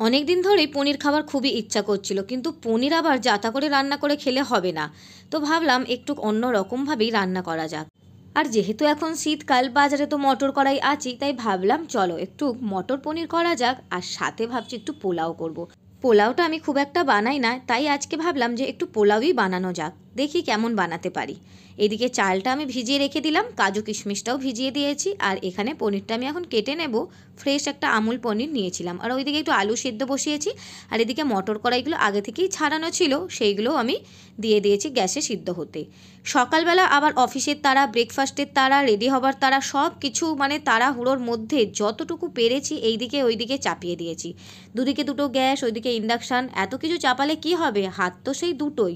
অনেক দিন ধরেই পনির খাবার খুবই ইচ্ছা করছিল, কিন্তু পনির আবার যাতা করে রান্না করে খেলে হবে না। তো ভাবলাম একটু অন্য রকমভাবেই রান্না করা যাক। আর যেহেতু এখন শীতকাল, বাজারে তো মটর কড়াই আছেই, তাই ভাবলাম চলো একটু মটর পনির করা যাক। আর সাথে ভাবছি একটু পোলাও করব। পোলাওটা আমি খুব একটা বানাই না, তাই আজকে ভাবলাম যে একটু পোলাওই বানানো যাক, দেখি কেমন বানাতে পারি। এদিকে চালটা আমি ভিজিয়ে রেখে দিলাম, কাজু কিশমিশটাও ভিজিয়ে দিয়েছি। আর এখানে পনিরটা আমি এখন কেটে নেব। ফ্রেশ একটা আমুল পনির নিয়েছিলাম। আর ওইদিকে একটু আলু সেদ্ধ বসিয়েছি। আর এদিকে মটর কড়াইগুলো আগে থেকেই ছাড়ানো ছিল, সেইগুলোও আমি দিয়ে দিয়েছি গ্যাসে সিদ্ধ হতে। সকালবেলা আবার অফিসের তাড়া, ব্রেকফাস্টের তাড়া, রেডি হবার তাড়া, সব কিছু মানে তাড়াহুড়োর মধ্যে যতটুকু পেরেছি এইদিকে ওইদিকে চাপিয়ে দিয়েছি। দুদিকে দুটো গ্যাস, ওইদিকে ইন্ডাকশান, এত কিছু চাপালে কি হবে, হাত তো সেই দুটোই।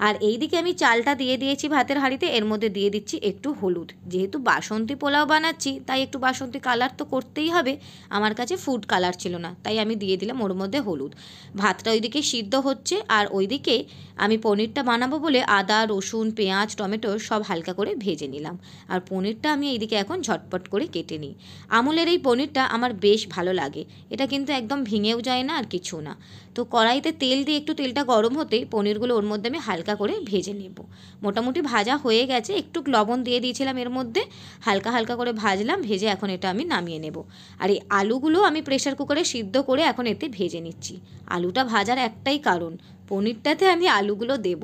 আর এইদিকে আমি চালটা দিয়ে দিয়েছি ভাতের হাঁড়িতে, এর মধ্যে দিয়ে দিচ্ছি একটু হলুদ। যেহেতু বাসন্তী পোলাও বানাচ্ছি, তাই একটু বাসন্তী কালার তো করতেই হবে। আমার কাছে ফুড কালার ছিল না, তাই আমি দিয়ে দিলাম ওর মধ্যে হলুদ। ভাতটা ওইদিকে সিদ্ধ হচ্ছে, আর ওইদিকে আমি পনিরটা বানাবো বলে আদা, রসুন, পেঁয়াজ, টমেটো সব হালকা করে ভেজে নিলাম। আর পনিরটা আমি এইদিকে এখন ঝটপট করে কেটে নিই। আমুলের এই পনিরটা আমার বেশ ভালো লাগে, এটা কিন্তু একদম ভেঙেও যায় না আর কিছু না। তো কড়াইতে তেল দিয়ে একটু তেলটা গরম হতেই পনিরগুলো ওর মধ্যে আমি হালকা করে ভেজে নেব। মোটামুটি ভাজা হয়ে গেছে, একটু লবণ দিয়ে দিয়েছিলাম এর মধ্যে, হালকা হালকা করে ভাজলাম, ভেজে এখন এটা আমি নামিয়ে নেব। আর এই আলুগুলো আমি প্রেশার কুকারে সিদ্ধ করে এখন এতে ভেজে নিচ্ছি। আলুটা ভাজার একটাই কারণ, পনিরটাতে আমি আলুগুলো দেব।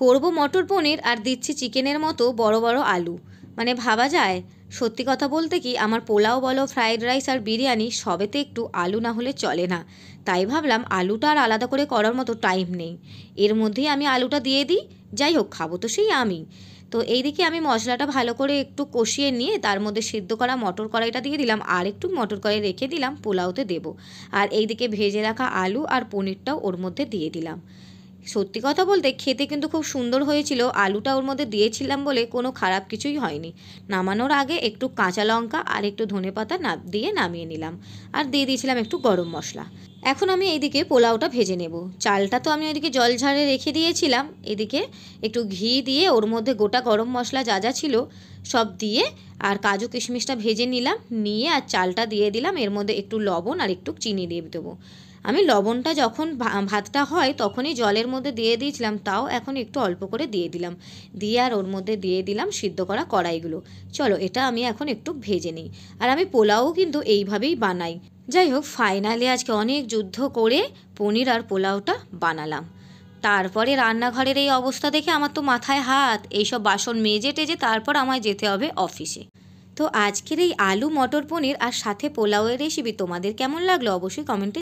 করব মটর পনির, আর দিচ্ছি চিকেনের মতো বড় বড় আলু। মানে ভাবা যায়। সত্যি কথা বলতে কি, আমার পোলাও বলো, ফ্রাইড রাইস আর বিরিয়ানি সবেতে একটু আলু না হলে চলে না। তাই ভাবলাম আলুটা আর আলাদা করে করার মতো টাইম নেই, এর মধ্যেই আমি আলুটা দিয়ে দিই। যাই হোক, খাবো তো সেই আমি। তো এইদিকে আমি মশলাটা ভালো করে একটু কষিয়ে নিয়ে তার মধ্যে সিদ্ধ করা মটর কড়াইটা দিয়ে দিলাম, আর একটু মটর কড়াই রেখে দিলাম পোলাওতে দেব। আর এইদিকে ভেজে রাখা আলু আর পনিরটাও ওর মধ্যে দিয়ে দিলাম। সত্যি কথা বলতে খেতে কিন্তু খুব সুন্দর হয়েছিল, আলুটা ওর মধ্যে দিয়েছিলাম বলে কোনো খারাপ কিছুই হয়নি। নামানোর আগে একটু কাঁচা লঙ্কা আর একটু ধনেপাতা দিয়ে নামিয়ে নিলাম। আর দিয়ে দিয়েছিলাম একটু গরম মশলা। এখন আমি এইদিকে পোলাওটা ভেজে নেব। চালটা তো আমি ওইদিকে জল ঝাড়ে রেখে দিয়েছিলাম, এদিকে একটু ঘি দিয়ে ওর মধ্যে গোটা গরম মশলা যা যা ছিল সব দিয়ে, আর কাজু কিশমিশটা ভেজে নিলাম, নিয়ে আর চালটা দিয়ে দিলাম। এর মধ্যে একটু লবণ আর একটু চিনি দিয়ে দেবো। আমি লবণটা যখন ভাতটা হয় তখনই জলের মধ্যে দিয়ে দিয়েছিলাম, তাও এখন একটু অল্প করে দিয়ে দিলাম। দিয়ে আর ওর মধ্যে দিয়ে দিলাম সিদ্ধ করা কড়াইগুলো। চলো এটা আমি এখন একটু ভেজে নিই। আর আমি পোলাও কিন্তু এইভাবেই বানাই। যাই হোক, ফাইনালি আজকে অনেক যুদ্ধ করে পনির আর পোলাওটা বানালাম। তারপরে রান্নাঘরের এই অবস্থা দেখে আমার তো মাথায় হাত, এইসব বাসন মেজে টেজে তারপর আমায় যেতে হবে অফিসে। তো আজকের এই আলু মটর পনির আর সাথে পোলাওয়ের রেসিপি তোমাদের কেমন লাগলো অবশ্যই কমেন্টে